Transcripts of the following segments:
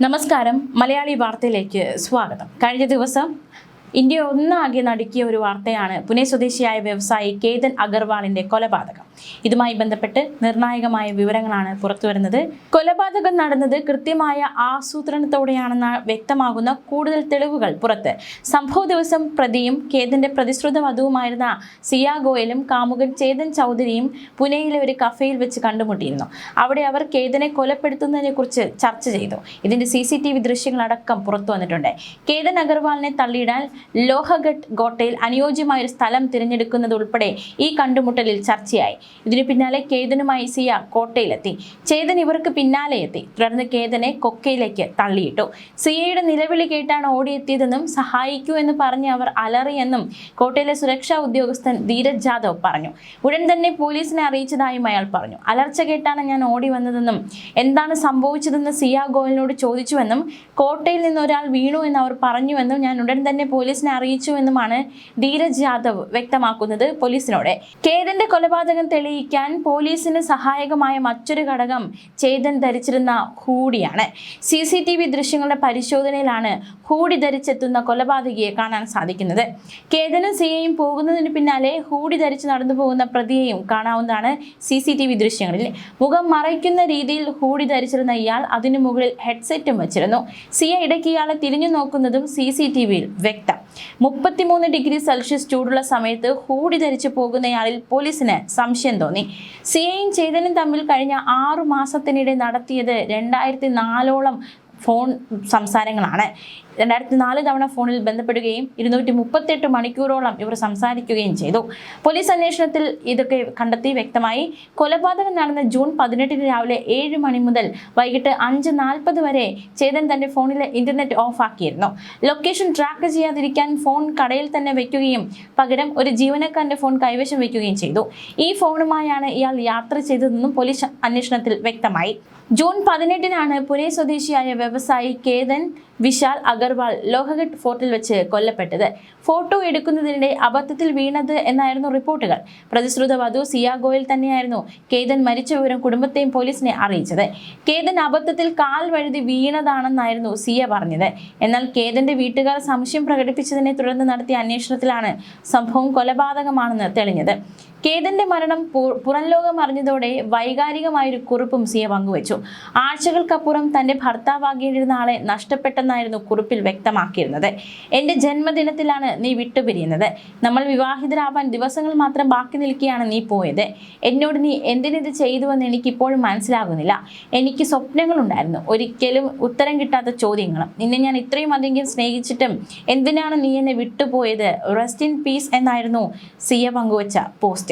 നമസ്കാരം. മലയാളി വാർത്തയിലേക്ക് സ്വാഗതം. കഴിഞ്ഞ ദിവസം ഇന്ത്യ ഒന്നാകെ നടുക്കിയ ഒരു വാർത്തയാണ് പുനെ സ്വദേശിയായ വ്യവസായി കേതൻ അഗർവാളിന്റെ കൊലപാതകം. ഇതുമായി ബന്ധപ്പെട്ട് നിർണായകമായ വിവരങ്ങളാണ് പുറത്തുവരുന്നത്. കൊലപാതകം നടന്നത് കൃത്യമായ ആസൂത്രണത്തോടെയാണെന്ന് വ്യക്തമാകുന്ന കൂടുതൽ തെളിവുകൾ പുറത്ത്. സംഭവ ദിവസം പ്രതിയും കേതന്റെ പ്രതിശ്രുത വധുവുമായിരുന്ന സിയ ഗോയലും കാമുകൻ ചേതൻ ചൗധരിയും പുനെയിലെ ഒരു കഫേയിൽ വെച്ച് കണ്ടുമുട്ടിയിരുന്നു. അവിടെ അവർ കേതനെ കൊലപ്പെടുത്തുന്നതിനെ കുറിച്ച് ചർച്ച ചെയ്തു. ഇതിന്റെ CCTV ദൃശ്യങ്ങളടക്കം പുറത്തു വന്നിട്ടുണ്ട്. കേതൻ അഗർവാളിനെ തള്ളിയിടാൻ ലോഹഗഡ് ഗോട്ടയിൽ അനുയോജ്യമായ ഒരു സ്ഥലം തിരഞ്ഞെടുക്കുന്നത് ഉൾപ്പെടെ ഈ കണ്ടുമുട്ടലിൽ ചർച്ചയായി. ഇതിനു പിന്നാലെ കേതനുമായി സിയ കോട്ടയിലെത്തി. ചേതൻ ഇവർക്ക് പിന്നാലെ എത്തി. തുടർന്ന് കേതനെ കൊക്കയിലേക്ക് തള്ളിയിട്ടു. സിയയുടെ നിലവിളി കേട്ടാണ് ഓടിയെത്തിയതെന്നും സഹായിക്കൂ എന്ന് പറഞ്ഞ് അവർ അലറിയെന്നും കോട്ടയിലെ സുരക്ഷാ ഉദ്യോഗസ്ഥൻ ധീരജ് ജാദവ് പറഞ്ഞു. ഉടൻ തന്നെ പോലീസിനെ അറിയിച്ചതായും അയാൾ പറഞ്ഞു. അലർച്ച കേട്ടാണ് ഞാൻ ഓടി വന്നതെന്നും എന്താണ് സംഭവിച്ചതെന്ന് സിയ ഗോയലിനോട് ചോദിച്ചുവെന്നും കോട്ടയിൽ നിന്ന് ഒരാൾ വീണു എന്ന് അവർ പറഞ്ഞുവെന്നും ഞാൻ ഉടൻ തന്നെ പോലീസിനെ അറിയിച്ചുവെന്നുമാണ് ധീരജ് ജാദവ് വ്യക്തമാക്കുന്നത് പോലീസിനോട്. കേതന്റെ കൊലപാതകം തെളിയിക്കാൻ പോലീസിന് സഹായകമായ മറ്റൊരു ഘടകം ചേതൻ ധരിച്ചിരുന്ന ഹൂഡിയാണ്. CCTV ദൃശ്യങ്ങളുടെ പരിശോധനയിലാണ് ഹൂഡി ധരിച്ചെത്തുന്ന കൊലപാതകിയെ കാണാൻ സാധിക്കുന്നത്. കേതനും സിയയും പോകുന്നതിന് പിന്നാലെ ഹൂഡി ധരിച്ച് നടന്നു പോകുന്ന പ്രതിയെയും കാണാവുന്നതാണ് CCTV ദൃശ്യങ്ങളിൽ. മുഖം മറയ്ക്കുന്ന രീതിയിൽ ഹൂഡി ധരിച്ചിരുന്ന ഇയാൾ അതിനു മുകളിൽ ഹെഡ്സെറ്റും വെച്ചിരുന്നു. സിയ ഇടയ്ക്ക് ഇയാളെ തിരിഞ്ഞു നോക്കുന്നതും CCTVയിൽ വ്യക്തം. 33 ഡിഗ്രി സെൽഷ്യസ് ചൂടുള്ള സമയത്ത് ഹൂഡി ധരിച്ചു പോകുന്നയാളിൽ പോലീസിന് സംശയം തോന്നി. സിയയും ചേതനും തമ്മിൽ കഴിഞ്ഞ 6 മാസത്തിനിടെ നടത്തിയത് 2004ഓളം ഫോൺ സംസാരങ്ങളാണ്. 2004 തവണ ഫോണിൽ ബന്ധപ്പെടുകയും 238 മണിക്കൂറോളം ഇവർ സംസാരിക്കുകയും ചെയ്തു. പോലീസ് അന്വേഷണത്തിൽ ഇതൊക്കെ കണ്ടെത്തി വ്യക്തമായി. കൊലപാതകം നടന്ന ജൂൺ 18 രാവിലെ 7 മണി മുതൽ വൈകിട്ട് 5:40 വരെ ചേതൻ തന്റെ ഫോണിലെ ഇന്റർനെറ്റ് ഓഫ് ആക്കിയിരുന്നു. ലൊക്കേഷൻ ട്രാക്ക് ചെയ്യാതിരിക്കാൻ ഫോൺ കടയിൽ തന്നെ വെക്കുകയും പകരം ഒരു ജീവനക്കാരന്റെ ഫോൺ കൈവശം വെക്കുകയും ചെയ്തു. ഈ ഫോണുമായാണ് ഇയാൾ യാത്ര ചെയ്തതെന്നും പോലീസ് അന്വേഷണത്തിൽ വ്യക്തമായി. ജൂൺ 18 പുനെ സ്വദേശിയായ വ്യവസായി കേതൻ വിശാൽ അഗർവാൾ ലോഹഗഡ് ഫോർട്ടിൽ വെച്ച് കൊല്ലപ്പെട്ടത്. ഫോട്ടോ എടുക്കുന്നതിനിടെ അബദ്ധത്തിൽ വീണത് എന്നായിരുന്നു റിപ്പോർട്ടുകൾ. പ്രതിശ്രുത വധു സിയ ഗോയൽ തന്നെയായിരുന്നു കേതൻ മരിച്ച വിവരം കുടുംബത്തെയും പോലീസിനെ അറിയിച്ചത്. കേതൻ അബദ്ധത്തിൽ കാൽ വഴുതി വീണതാണെന്നായിരുന്നു സിയ പറഞ്ഞത്. എന്നാൽ കേതന്റെ വീട്ടുകാർ സംശയം പ്രകടിപ്പിച്ചതിനെ തുടർന്ന് നടത്തിയ അന്വേഷണത്തിലാണ് സംഭവം കൊലപാതകമാണെന്ന് തെളിഞ്ഞത്. കേതന്റെ മരണം പുറം ലോകം അറിഞ്ഞതോടെ വൈകാരികമായൊരു കുറിപ്പും സിയ പങ്കുവച്ചു. ആഴ്ചകൾക്കപ്പുറം തന്റെ ഭർത്താവാകേണ്ടിരുന്ന ആളെ നഷ്ടപ്പെട്ടെന്നായിരുന്നു കുറിപ്പിൽ വ്യക്തമാക്കിയിരുന്നത്. എന്റെ ജന്മദിനത്തിലാണ് നീ വിട്ടുപിരിയുന്നത്. നമ്മൾ വിവാഹിതരാവാൻ ദിവസങ്ങൾ മാത്രം ബാക്കി നിൽക്കുകയാണ് നീ പോയത്. എന്നോട് നീ എന്തിനിത് ചെയ്തുവെന്ന് എനിക്കിപ്പോഴും മനസ്സിലാകുന്നില്ല. എനിക്ക് സ്വപ്നങ്ങളുണ്ടായിരുന്നു, ഒരിക്കലും ഉത്തരം കിട്ടാത്ത ചോദ്യങ്ങളും. നിന്നെ ഞാൻ ഇത്രയും അധികം സ്നേഹിച്ചിട്ടും എന്തിനാണ് നീ എന്നെ വിട്ടുപോയത്? റെസ്റ്റ് ഇൻ പീസ് എന്നായിരുന്നു സിയ പങ്കുവച്ച പോസ്റ്റ്.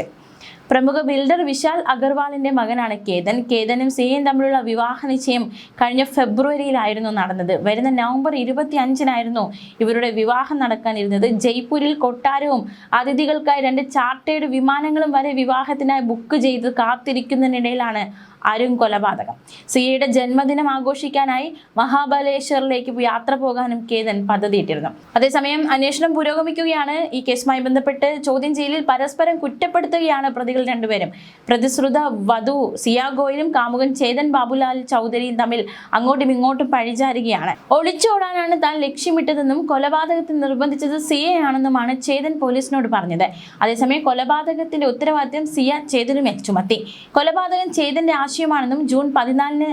പ്രമുഖ ബിൽഡർ വിശാൽ അഗർവാളിന്റെ മകനാണ് കേതൻ. കേതനും സിയയും തമ്മിലുള്ള വിവാഹ നിശ്ചയം കഴിഞ്ഞ ഫെബ്രുവരിയിലായിരുന്നു നടന്നത്. വരുന്ന നവംബർ 25-നായിരുന്നു ഇവരുടെ വിവാഹം നടക്കാനിരുന്നത്. ജയ്പൂരിൽ കൊട്ടാരവും അതിഥികൾക്കായി 2 ചാർട്ടേഡ് വിമാനങ്ങളും വരെ വിവാഹത്തിനായി ബുക്ക് ചെയ്ത് കാത്തിരിക്കുന്നതിനിടയിലാണ് അരുൺ കൊലപാതകം. സിയയുടെ ജന്മദിനം ആഘോഷിക്കാനായി മഹാബലേശ്വറിലേക്ക് യാത്ര പോകാനും കേതൻ പദ്ധതിയിട്ടിരുന്നു. അതേസമയം അന്വേഷണം പുരോഗമിക്കുകയാണ്. ഈ കേസുമായി ബന്ധപ്പെട്ട് ചോദ്യം ചെയ്യലിൽ പരസ്പരം കുറ്റപ്പെടുത്തുകയാണ് പ്രതികൾ രണ്ടുപേരും. പ്രതിശ്രുത വധു സിയ ഗോയലും കാമുകൻ ചേതൻ ബാബുലാൽ ചൗധരിയും തമ്മിൽ അങ്ങോട്ടും ഇങ്ങോട്ടും പഴിചാരുകയാണ്. ഒളിച്ചോടാനാണ് താൻ ലക്ഷ്യമിട്ടതെന്നും കൊലപാതകത്തിൽ നിർബന്ധിച്ചത് സിയയാണെന്നുമാണ് ചേതൻ പോലീസിനോട് പറഞ്ഞത്. അതേസമയം കൊലപാതകത്തിന്റെ ഉത്തരവാദിത്വം സിയ ചേതനുമേൽ ചുമത്തി. കൊലപാതകം ചേതന്റെ ആശയമാണെന്നും ജൂൺ 14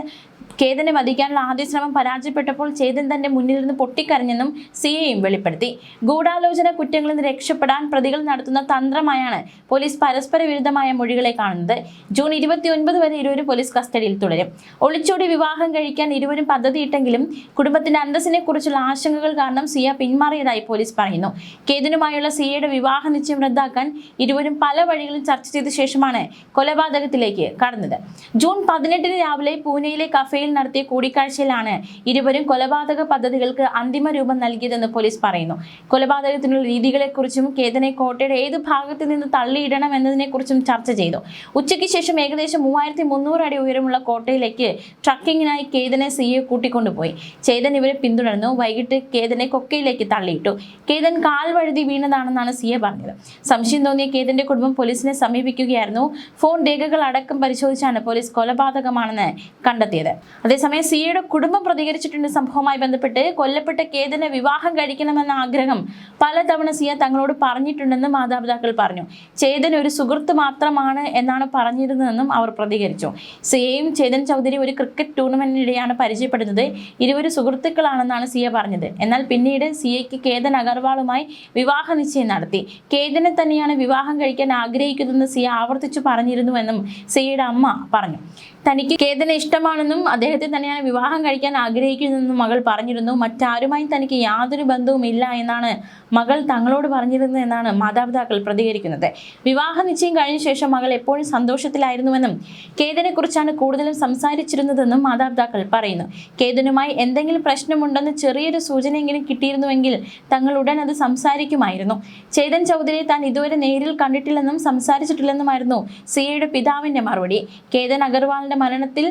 കേതനെ വധിക്കാനുള്ള ആദ്യ ശ്രമം പരാജയപ്പെട്ടപ്പോൾ ചേതൻ തന്റെ മുന്നിൽ നിന്ന് പൊട്ടിക്കരഞ്ഞെന്നും സിയയും വെളിപ്പെടുത്തി. ഗൂഢാലോചന കുറ്റങ്ങളിൽ നിന്ന് രക്ഷപ്പെടാൻ പ്രതികൾ നടത്തുന്ന തന്ത്രമായാണ് പോലീസ് പരസ്പര വിരുദ്ധമായ മൊഴികളെ കാണുന്നത്. ജൂൺ 29 വരെ ഇരുവരും പോലീസ് കസ്റ്റഡിയിൽ തുടരും. ഒളിച്ചോടി വിവാഹം കഴിക്കാൻ ഇരുവരും പദ്ധതിയിട്ടെങ്കിലും കുടുംബത്തിന്റെ അന്തസ്സിനെ കുറിച്ചുള്ള ആശങ്കകൾ കാരണം സിയ പിന്മാറിയതായി പോലീസ് പറയുന്നു. കേതനുമായുള്ള സിയയുടെ വിവാഹ നിശ്ചയം റദ്ദാക്കാൻ ഇരുവരും പല വഴികളും ചർച്ച ചെയ്ത ശേഷമാണ് കൊലപാതകത്തിലേക്ക് കടന്നത്. ജൂൺ 18 രാവിലെ പൂനെയിലെ കഫേയിൽ നടത്തിയ കൂടിക്കാഴ്ചയിലാണ് ഇരുവരും കൊലപാതക പദ്ധതികൾക്ക് അന്തിമ രൂപം നൽകിയതെന്ന് പോലീസ് പറയുന്നു. കൊലപാതകത്തിനുള്ള രീതികളെക്കുറിച്ചും കേതനെ കോട്ടയുടെ ഏത് ഭാഗത്ത് നിന്ന് തള്ളിയിടണം എന്നതിനെക്കുറിച്ചും ചർച്ച ചെയ്തു. ഉച്ചയ്ക്ക് ശേഷം ഏകദേശം 3300 അടി ഉയരമുള്ള കോട്ടയിലേക്ക് ട്രക്കിങ്ങിനായി കേതനെ സിയെ കൂട്ടിക്കൊണ്ടുപോയി. ചേതൻ ഇവരെ പിന്തുടർന്നു. വൈകിട്ട് കേതനെ കൊക്കയിലേക്ക് തള്ളിയിട്ടു. കേതൻ കാൽ വഴുതി വീണതാണെന്നാണ് സിയ പറഞ്ഞത്. സംശയം തോന്നിയ കേതന്റെ കുടുംബം പോലീസിനെ സമീപിക്കുകയായിരുന്നു. ഫോൺ രേഖകൾ അടക്കം പരിശോധിച്ചാണ് പോലീസ് കൊലപാതകമാണെന്ന് കണ്ടെത്തിയത്. അതേസമയം സിയയുടെ കുടുംബം പ്രതികരിച്ചിട്ടുണ്ട്. സംഭവവുമായി ബന്ധപ്പെട്ട് കൊല്ലപ്പെട്ട കേതനെ വിവാഹം കഴിക്കണമെന്ന ആഗ്രഹം പലതവണ സിയ തങ്ങളോട് പറഞ്ഞിട്ടുണ്ടെന്ന് മാതാപിതാക്കൾ പറഞ്ഞു. ചേതൻ ഒരു സുഹൃത്ത് മാത്രമാണ് എന്നാണ് പറഞ്ഞിരുന്നതെന്നും അവർ പ്രതികരിച്ചു. സിയയും ചേതൻ ചൗധരി ഒരു ക്രിക്കറ്റ് ടൂർണമെന്റിനിടെയാണ് പരിചയപ്പെടുന്നത്. ഇരുവരും സുഹൃത്തുക്കളാണെന്നാണ് സിയ പറഞ്ഞത്. എന്നാൽ പിന്നീട് സിയയ്ക്ക് കേതൻ അഗർവാളുമായി വിവാഹ നിശ്ചയം നടത്തി. കേതനെ തന്നെയാണ് വിവാഹം കഴിക്കാൻ ആഗ്രഹിക്കുന്നതെന്ന് സിയ ആവർത്തിച്ചു പറഞ്ഞിരുന്നുവെന്നും സിയയുടെ അമ്മ പറഞ്ഞു. തനിക്ക് കേതനെ ഇഷ്ടമാണെന്നും അദ്ദേഹത്തെ തന്നെയാണ് വിവാഹം കഴിക്കാൻ ആഗ്രഹിക്കുന്നതെന്നും മകൾ പറഞ്ഞിരുന്നു. മറ്റാരുമായും തനിക്ക് യാതൊരു ബന്ധവും ഇല്ല എന്നാണ് മകൾ തങ്ങളോട് പറഞ്ഞിരുന്നത് എന്നാണ് മാതാപിതാക്കൾ പ്രതികരിക്കുന്നത്. വിവാഹ നിശ്ചയം കഴിഞ്ഞ ശേഷം മകൾ എപ്പോഴും സന്തോഷത്തിലായിരുന്നുവെന്നും കേതനെ കുറിച്ചാണ് കൂടുതലും സംസാരിച്ചിരുന്നതെന്നും മാതാപിതാക്കൾ പറയുന്നു. കേതനുമായി എന്തെങ്കിലും പ്രശ്നമുണ്ടെന്ന് ചെറിയൊരു സൂചനയെങ്കിലും കിട്ടിയിരുന്നുവെങ്കിൽ തങ്ങൾ ഉടൻ അത് സംസാരിക്കുമായിരുന്നു. ചേതൻ ചൗധരിയെ താൻ ഇതുവരെ നേരിൽ കണ്ടിട്ടില്ലെന്നും സംസാരിച്ചിട്ടില്ലെന്നുമായിരുന്നു സിയയുടെ പിതാവിന്റെ മറുപടി. കേതൻ അഗർവാളിന്റെ മരണത്തിൽ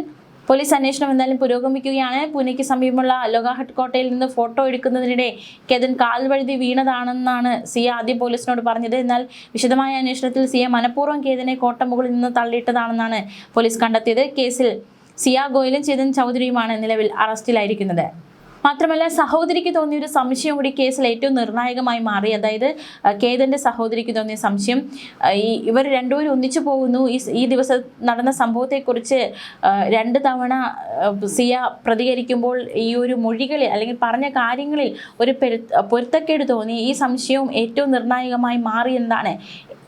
പോലീസ് അന്വേഷണം എന്തായാലും പുരോഗമിക്കുകയാണ്. പൂനെക്ക് സമീപമുള്ള ലോഗാഹട്ട് കോട്ടയിൽ നിന്ന് ഫോട്ടോ എടുക്കുന്നതിനിടെ കേതൻ കാൽ വഴുതി വീണതാണെന്നാണ് സിയ ആദ്യം പോലീസിനോട് പറഞ്ഞത്. എന്നാൽ വിശദമായ അന്വേഷണത്തിൽ സിയ മനഃപൂർവ്വം കേതനെ കോട്ട മുകളിൽ നിന്ന് തള്ളിയിട്ടതാണെന്നാണ് പോലീസ് കണ്ടെത്തിയത്. കേസിൽ സിയ ഗോയലും ചേതൻ ചൗധരിയുമാണ് നിലവിൽ അറസ്റ്റിലായിരിക്കുന്നത്. മാത്രമല്ല, സഹോദരിക്ക് തോന്നിയ ഒരു സംശയം കൂടി കേസിൽ ഏറ്റവും നിർണായകമായി മാറി. അതായത് കേതന്റെ സഹോദരിക്ക് തോന്നിയ സംശയം, ഇവർ രണ്ടുപേരും ഒന്നിച്ചു പോകുന്നു. ഈ ദിവസം നടന്ന സംഭവത്തെക്കുറിച്ച് 2 തവണ സിയ പ്രതികരിക്കുമ്പോൾ ഈ ഒരു മൊഴികളിൽ അല്ലെങ്കിൽ പറഞ്ഞ കാര്യങ്ങളിൽ ഒരു പൊരുത്തക്കേട് തോന്നി. ഈ സംശയവും ഏറ്റവും നിർണായകമായി മാറി എന്നതാണ്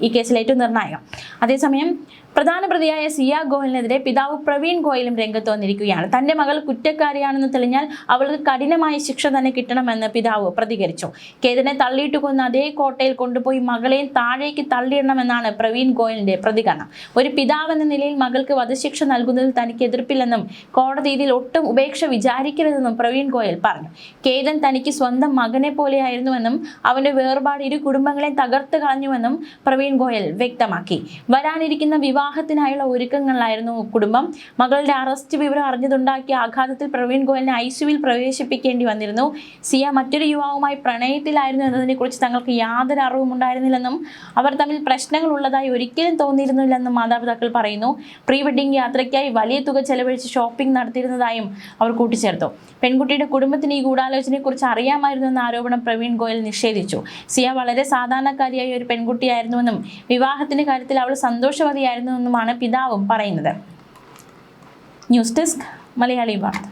ഈ കേസിൽ ഏറ്റവും നിർണായകം. അതേസമയം പ്രധാന പ്രതിയായ സിയ ഗോയലിനെതിരെ പിതാവ് പ്രവീൺ ഗോയലും രംഗത്ത് വന്നിരിക്കുകയാണ്. തന്റെ മകൾ കുറ്റക്കാരിയാണെന്ന് തെളിഞ്ഞാൽ അവൾക്ക് കഠിനമായ ശിക്ഷ തന്നെ കിട്ടണമെന്ന് പിതാവ് പ്രതികരിച്ചു. കേതനെ തള്ളിയിട്ട് കൊന്ന അതേ കോട്ടയിൽ കൊണ്ടുപോയി മകളെയും താഴേക്ക് തള്ളിയിടണമെന്നാണ് പ്രവീൺ ഗോയലിന്റെ പ്രതികരണം. ഒരു പിതാവെന്ന നിലയിൽ മകൾക്ക് വധശിക്ഷ നൽകുന്നതിൽ തനിക്ക് എതിർപ്പില്ലെന്നും കോടതി ഇതിൽ ഒട്ടും ഉപേക്ഷ വിചാരിക്കരുതെന്നും പ്രവീൺ ഗോയൽ പറഞ്ഞു. കേതൻ തനിക്ക് സ്വന്തം മകനെ പോലെയായിരുന്നുവെന്നും അവന്റെ വേർപാട് ഇരു കുടുംബങ്ങളെയും തകർത്ത് കളഞ്ഞുവെന്നും പ്രവീൺ ഗോയൽ വ്യക്തമാക്കി. വരാനിരിക്കുന്ന വിവാഹത്തിനായുള്ള ഒരുക്കങ്ങളിലായിരുന്നു കുടുംബം. മകളുടെ അറസ്റ്റ് വിവരം അറിഞ്ഞതുണ്ടാക്കിയ ആഘാതത്തിൽ പ്രവീൺ ഗോയലിനെ ഐസിയുവിൽ പ്രവേശിപ്പിക്കേണ്ടി വന്നിരുന്നു. സിയ മറ്റൊരു യുവാവുമായി പ്രണയത്തിലായിരുന്നു എന്നതിനെ കുറിച്ച് തങ്ങൾക്ക് യാതൊരു അറിവും ഉണ്ടായിരുന്നില്ലെന്നും അവർ തമ്മിൽ പ്രശ്നങ്ങൾ ഉള്ളതായി ഒരിക്കലും തോന്നിയിരുന്നില്ലെന്നും മാതാപിതാക്കൾ പറയുന്നു. പ്രീ വെഡിങ് യാത്രയ്ക്കായി വലിയ തുക ചെലവഴിച്ച് ഷോപ്പിംഗ് നടത്തിയിരുന്നതായും അവർ കൂട്ടിച്ചേർത്തു. പെൺകുട്ടിയുടെ കുടുംബത്തിന് ഈ ഗൂഢാലോചനയെക്കുറിച്ച് അറിയാമായിരുന്നു എന്ന ആരോപണം പ്രവീൺ ഗോയൽ നിഷേധിച്ചു. സിയ വളരെ സാധാരണക്കാരിയായ ഒരു പെൺകുട്ടിയായിരുന്നുവെന്നും വിവാഹത്തിന്റെ കാര്യത്തിൽ അവൾ സന്തോഷവതിയായിരുന്നുവെന്നുമാണ് പിതാവും പറയുന്നത്. ന്യൂസ് ഡെസ്ക് മലയാളി വാർത്ത.